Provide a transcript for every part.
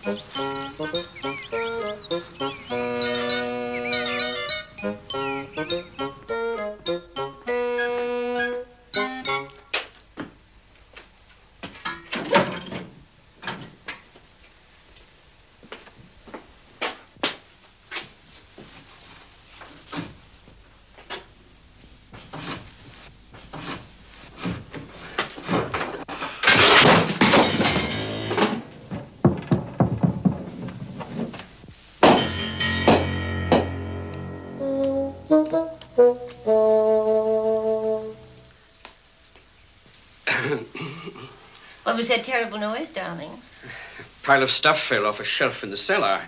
What was that terrible noise, darling? A pile of stuff fell off a shelf in the cellar.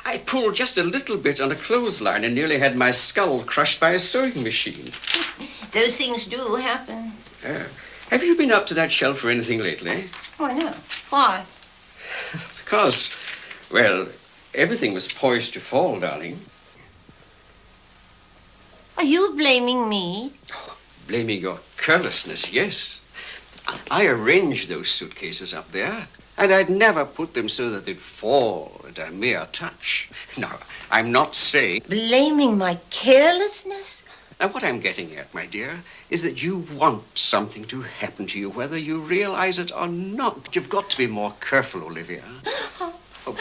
I pulled just a little bit on a clothesline and nearly had my skull crushed by a sewing machine. Those things do happen. Have you been up to that shelf or anything lately? Why, no. Why? Because, well, everything was poised to fall, darling. Are you blaming me? Oh, blaming your carelessness, yes. I arranged those suitcases up there, and I'd never put them so that they'd fall at a mere touch. Now, I'm not saying... Blaming my carelessness? Now, what I'm getting at, my dear, is that you want something to happen to you, whether you realize it or not. You've got to be more careful, Olivia. Oh,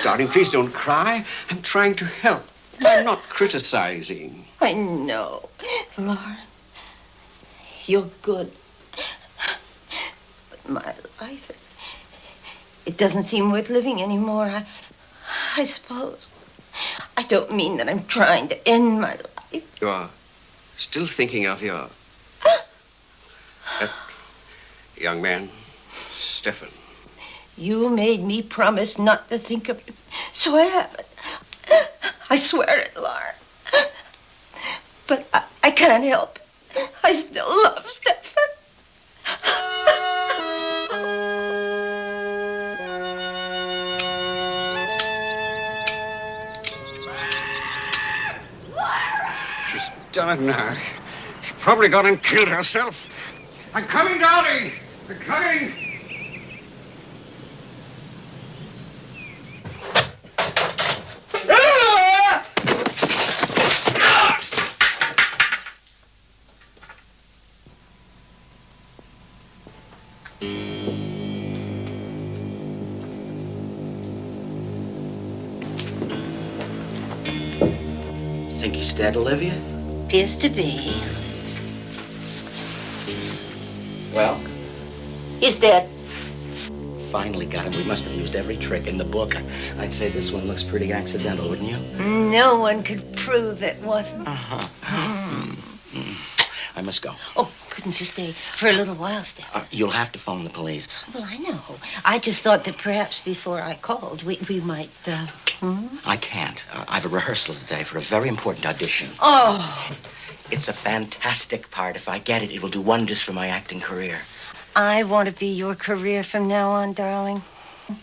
darling, please don't cry. I'm trying to help. I'm not criticizing. I know. Lauren, you're good. But my life, it doesn't seem worth living anymore, I suppose. I don't mean that I'm trying to end my life. You are still thinking of that young man, Stefan. You made me promise not to think of him, so I haven't. I swear it, Lauren. But I can't help it. I still love Stefan. She's done it now. She's probably gone and killed herself. I'm coming, darling. I'm coming. Think he's dead, Olivia? Appears to be. Well? He's dead. Finally got him. We must have used every trick in the book. I'd say this one looks pretty accidental, wouldn't you? No one could prove it wasn't. I must go. Oh, couldn't you stay for a little while, Stefan? You'll have to phone the police. Well, I know. I just thought that perhaps before I called, we might, I can't. I have a rehearsal today for a very important audition. Oh. It's a fantastic part. If I get it, it will do wonders for my acting career. I want to be your career from now on, darling.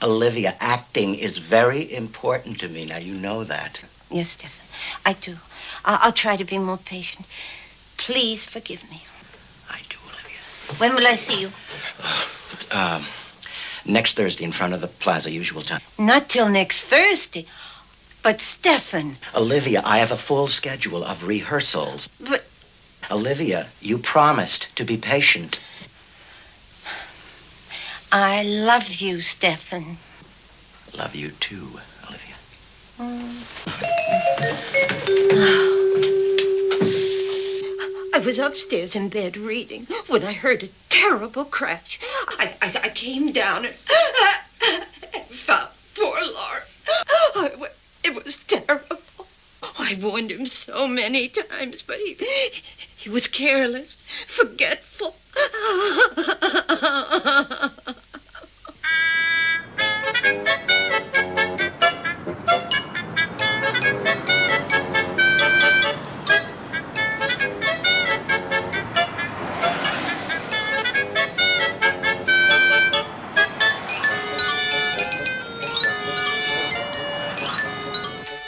Olivia, acting is very important to me. Now, you know that. Yes, Stefan, I do. I'll try to be more patient. Please forgive me. I do, Olivia. When will I see you? Next Thursday in front of the plaza, usual time. Not till next Thursday. But, Stefan... Olivia, I have a full schedule of rehearsals. But... Olivia, you promised to be patient. I love you, Stefan. Love you too, Olivia. I was upstairs in bed reading when I heard a terrible crash. I came down and found poor Lauren. It was terrible. I warned him so many times, but he was careless, forgetful.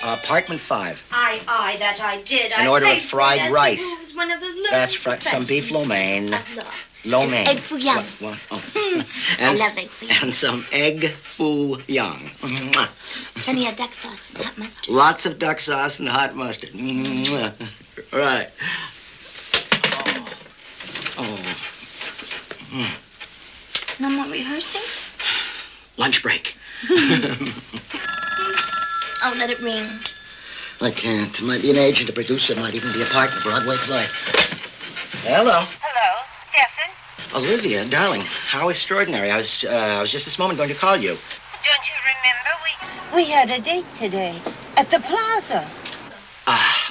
Apartment 5. Aye, that I did. An order of fried rice. It was one of the That's some beef lo mein. Lo mein. Egg foo young. What? Oh. I love egg foo young. And some egg foo young. Plenty of duck sauce and hot mustard. Lots of duck sauce and hot mustard. Mwah. Right. No more rehearsing? Lunch break. Oh, let it ring. I can't. It might be an agent, a producer, might even be a part in a Broadway play. Hello. Hello, Stephen. Olivia, darling, how extraordinary. I was just this moment going to call you. Don't you remember? We had a date today at the plaza.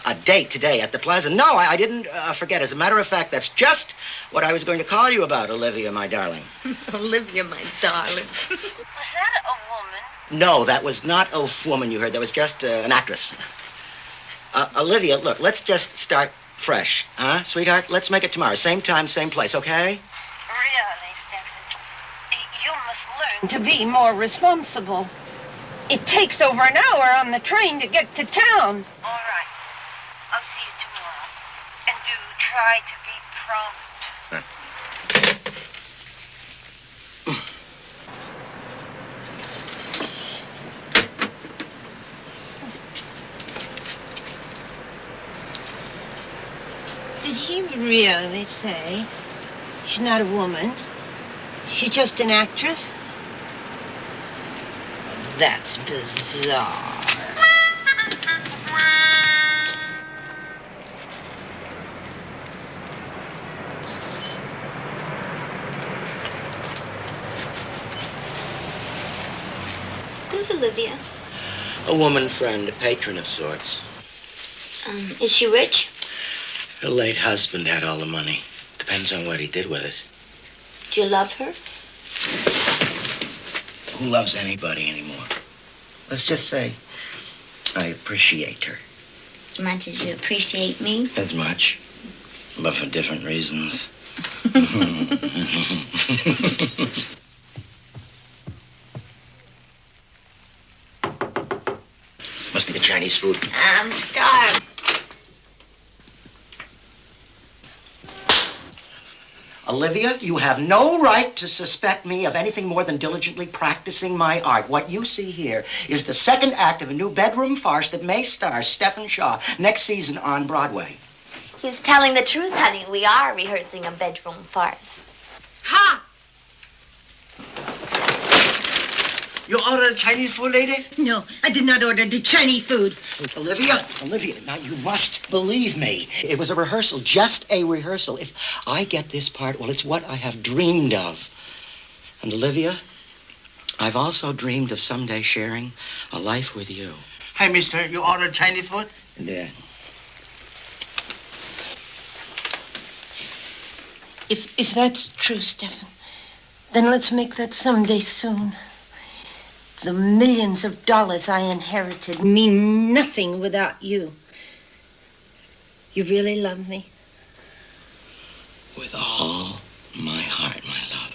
A date today at the plaza. No, I didn't forget. As a matter of fact, that's just what I was going to call you about, Olivia, my darling. Olivia, my darling. Was that a woman? No, that was not a woman you heard. That was just an actress. Olivia, look, let's just start fresh. Huh, sweetheart? Let's make it tomorrow. Same time, same place, okay? Really, Stephen? You must learn to be more responsible. It takes over an hour on the train to get to town. All right. I'll see you tomorrow. And do try to be prompt. Did he really say she's not a woman? She's just an actress? That's bizarre. Who's Olivia? A woman friend, a patron of sorts. Is she rich? Her late husband had all the money. Depends on what he did with it. Do you love her? Who loves anybody anymore? Let's just say I appreciate her. As much as you appreciate me? As much, but for different reasons. Must be the Chinese food. I'm starved. Olivia, you have no right to suspect me of anything more than diligently practicing my art. What you see here is the second act of a new bedroom farce that may star Stephen Shaw next season on Broadway. He's telling the truth, honey. We are rehearsing a bedroom farce. Ha! You ordered Chinese food, lady? No, I did not order the Chinese food. Olivia, now you must believe me. It was a rehearsal, just a rehearsal. If I get this part, well, it's what I have dreamed of. And Olivia, I've also dreamed of someday sharing a life with you. Hey, mister, you ordered Chinese food? Yeah. If that's true, Stephen, then let's make that someday soon. The millions of dollars I inherited mean nothing without you. You really love me? With all my heart, my love.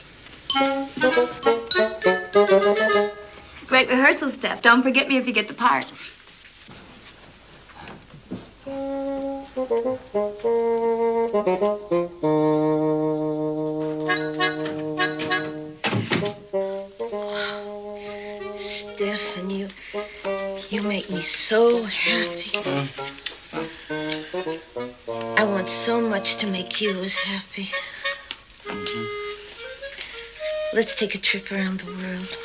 Great rehearsal, Steph. Don't forget me if you get the part. Stephen, you make me so happy. I want so much to make you as happy. Let's take a trip around the world.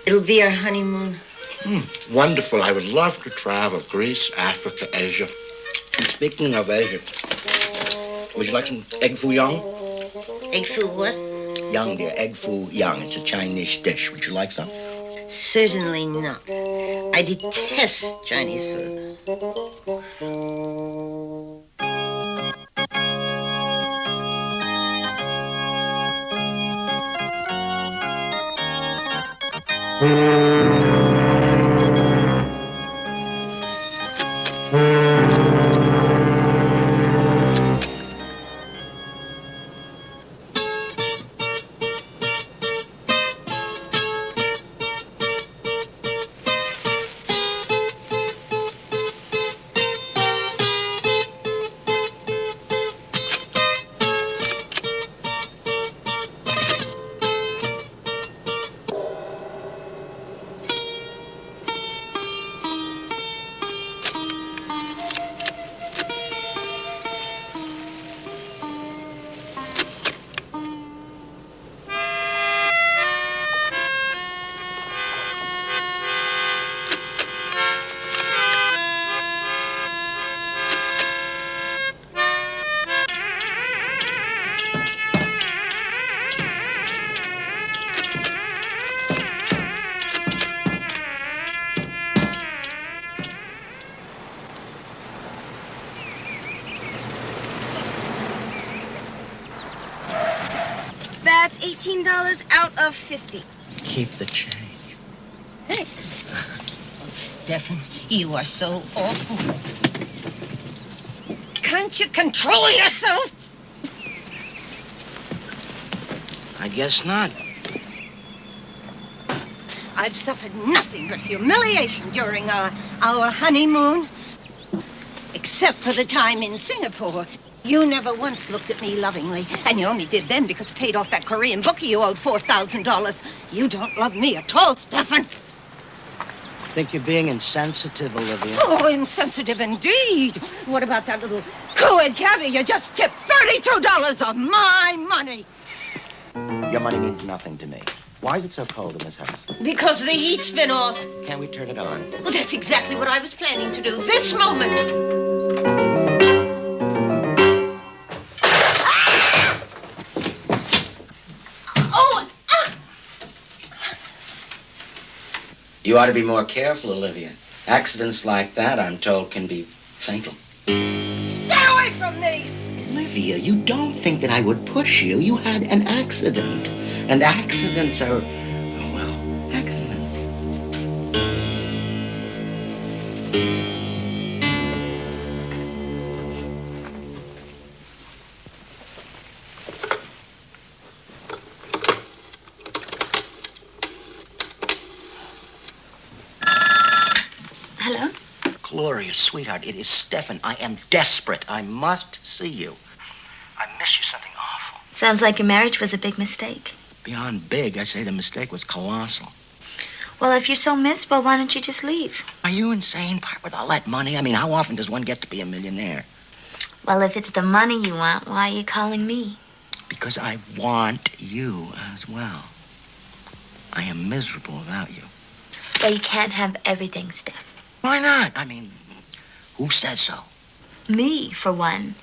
It'll be our honeymoon. Wonderful. I would love to travel. Greece, Africa, Asia. And speaking of Asia, would you like some egg foo young? Egg foo what? Young, dear. Egg foo young. It's a Chinese dish. Would you like some? Certainly not. I detest Chinese food. $15 out of 50. Keep the change. Thanks. Oh, Stefan, you are so awful. Can't you control yourself? I guess not. I've suffered nothing but humiliation during our honeymoon. Except for the time in Singapore. You never once looked at me lovingly. And you only did then because I paid off that Korean bookie you owed $4,000. You don't love me at all, Stefan. Think you're being insensitive, Olivia. Oh, insensitive indeed. What about that little co-ed cabbie you just tipped $32 of my money? Your money means nothing to me. Why is it so cold in this house? Because the heat's been off. Can't we turn it on? Well, that's exactly what I was planning to do this moment. You ought to be more careful, Olivia. Accidents like that, I'm told, can be fatal. Stay away from me! Olivia, you don't think that I would push you. You had an accident. And accidents are, well, accidents. Hello? Gloria, sweetheart, it is Stefan. I am desperate. I must see you. I miss you something awful. Sounds like your marriage was a big mistake. Beyond big, I say the mistake was colossal. Well, if you're so miserable, why don't you just leave? Are you insane, part with all that money? I mean, how often does one get to be a millionaire? Well, if it's the money you want, why are you calling me? Because I want you as well. I am miserable without you. Well, you can't have everything, Steph. Why not? I mean, who says so? Me, for one.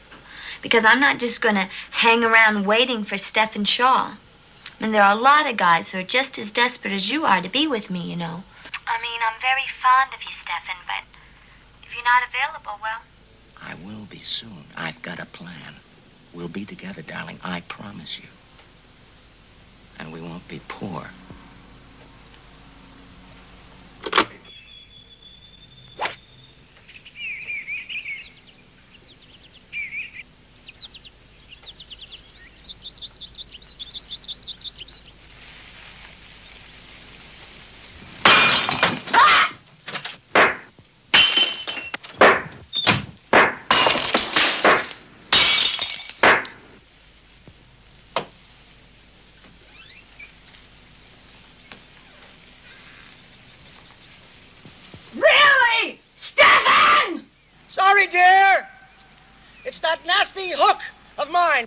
Because I'm not just going to hang around waiting for Stephen Shaw. I mean, there are a lot of guys who are just as desperate as you are to be with me, you know. I mean, I'm very fond of you, Stephen, but if you're not available, well... I will be soon. I've got a plan. We'll be together, darling. I promise you. And we won't be poor. Really? Stefan! Sorry, dear. It's that nasty hook of mine.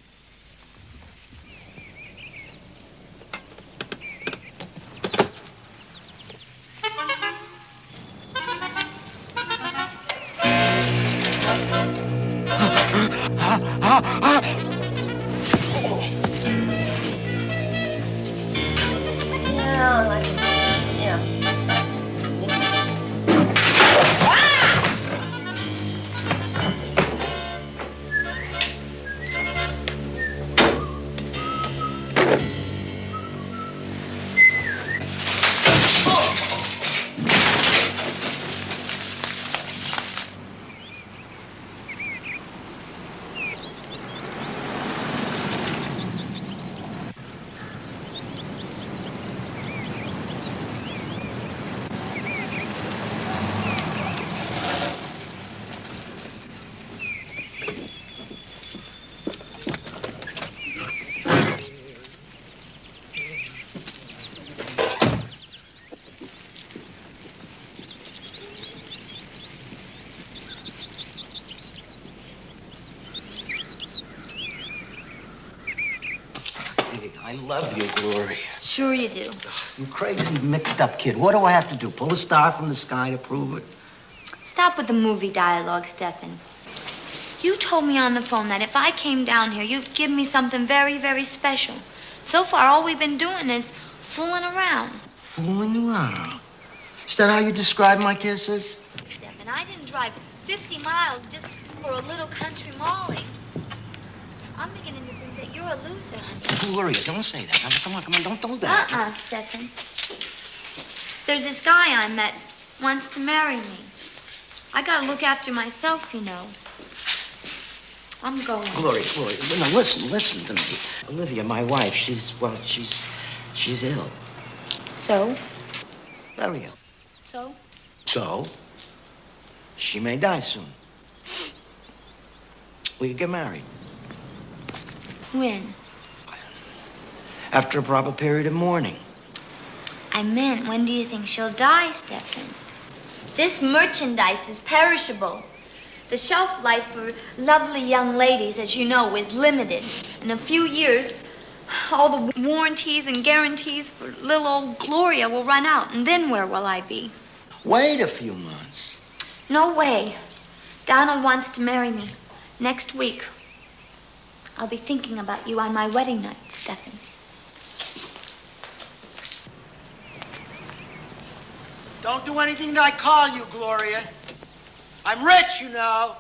I love you, Gloria. Sure you do. You crazy, mixed-up kid. What do I have to do? Pull a star from the sky to prove it? Stop with the movie dialogue, Stephen. You told me on the phone that if I came down here, you'd give me something very, very special. So far, all we've been doing is fooling around. Fooling around? Is that how you describe my kisses? Stephen, I didn't drive 50 miles just for a little country molly. I'm beginning to think that that you're a loser, honey. Gloria, don't say that. Come on, don't do that. Stefan. There's this guy I met wants to marry me. I gotta look after myself, you know. I'm going. Gloria, no, listen to me. Olivia, my wife, she's ill. So? Very ill. So? So, she may die soon. We could get married. When? After a proper period of mourning. I meant, when do you think she'll die, Stefan? This merchandise is perishable. The shelf life for lovely young ladies, as you know, is limited. In a few years, all the warranties and guarantees for little old Gloria will run out, and then where will I be? Wait a few months. No way. Donald wants to marry me next week. I'll be thinking about you on my wedding night, Stefan. Don't do anything that I call you, Gloria. I'm rich, you know.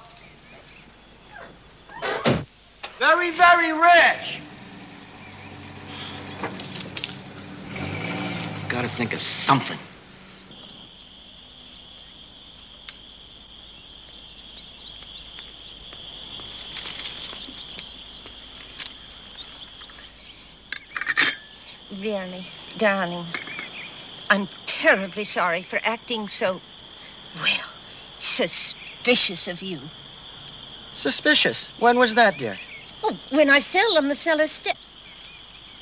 Very, very rich. Gotta think of something. Really, darling, I'm terribly sorry for acting so, well, suspicious of you. Suspicious? When was that, dear? Oh, when I fell on the cellar step.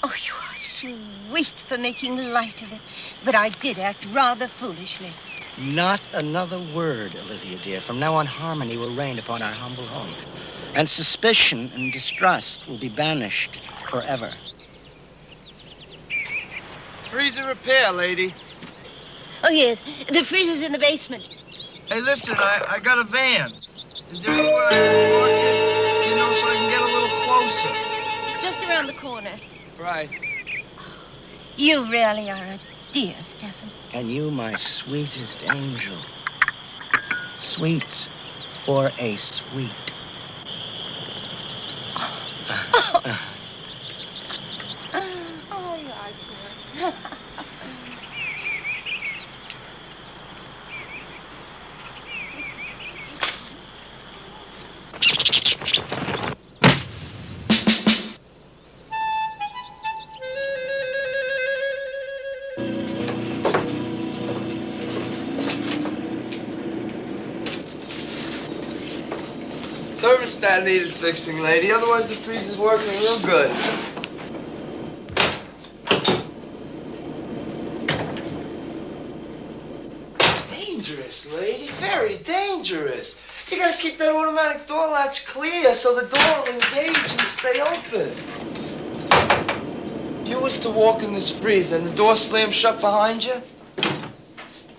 Oh, you are sweet for making light of it, but I did act rather foolishly. Not another word, Olivia, dear. From now on, harmony will reign upon our humble home. And suspicion and distrust will be banished forever. Freezer repair, lady. Oh, yes, the freezer's in the basement. Hey, listen, I got a van. Is there anywhere I can park it? You know, so I can get a little closer. Just around the corner. Right. You really are a dear, Stefan. And you, my sweetest angel. Sweets for a sweet. Oh, you are good. Thermostat needed fixing, lady. Otherwise, the freezer's working real good. Dangerous, lady. Very dangerous. You gotta keep that automatic door latch clear so the door will engage and stay open. If you was to walk in this freezer and the door slammed shut behind you,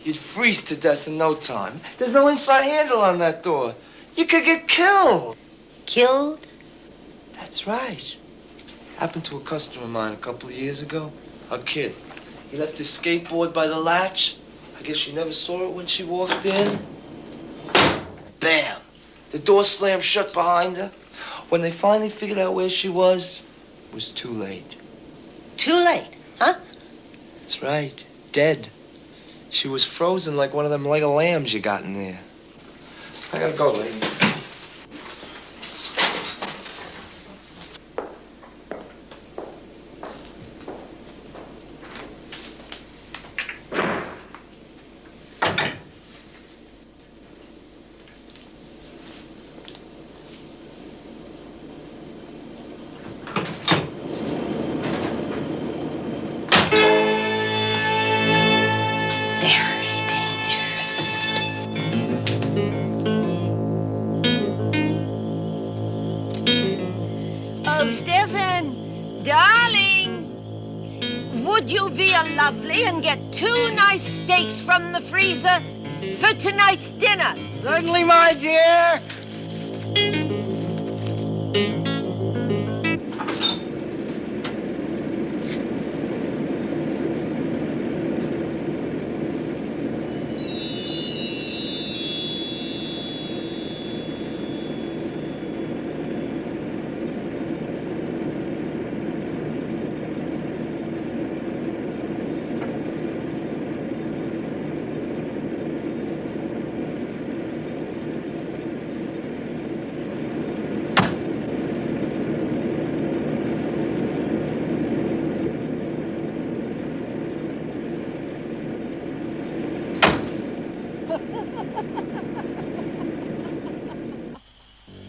you'd freeze to death in no time. There's no inside handle on that door. You could get killed. Killed? That's right. Happened to a customer of mine a couple of years ago. A kid. He left his skateboard by the latch. I guess she never saw it when she walked in. Bam! The door slammed shut behind her. When they finally figured out where she was, it was too late. Too late, huh? That's right. Dead. She was frozen like one of them Lego lambs you got in there. I gotta go, lady. Oh, Stefan, darling, would you be a lovely and get 2 nice steaks from the freezer for tonight's dinner? Certainly, my dear.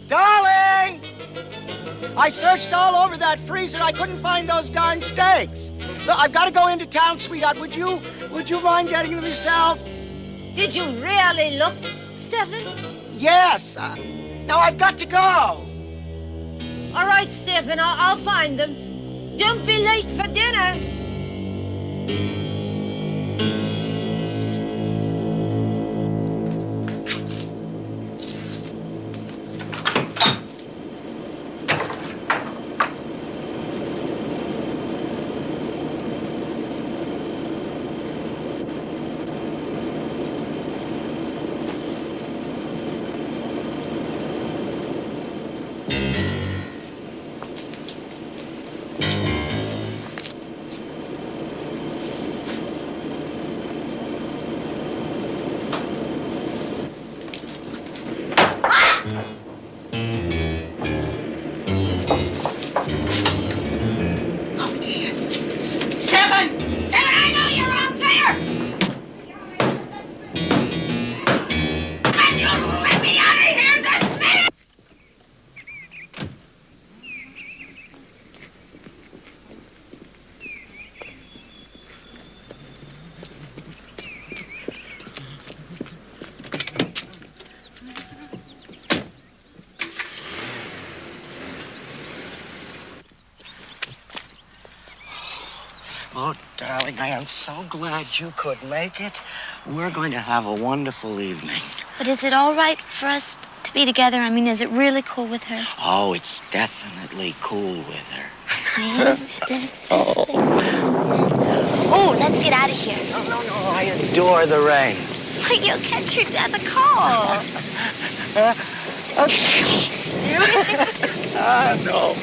Darling! I searched all over that freezer. I couldn't find those darn steaks. Look, I've got to go into town, sweetheart. Would you mind getting them yourself? Did you really look, Stephen? Yes. Now I've got to go. All right, Stephen, I'll find them. Don't be late for dinner. Oh, darling, I am so glad you could make it. We're going to have a wonderful evening. But is it all right for us to be together? I mean, is it really cool with her? Oh, it's definitely cool with her. Oh, let's get out of here. No, I adore the rain. You'll catch your death of cold. No.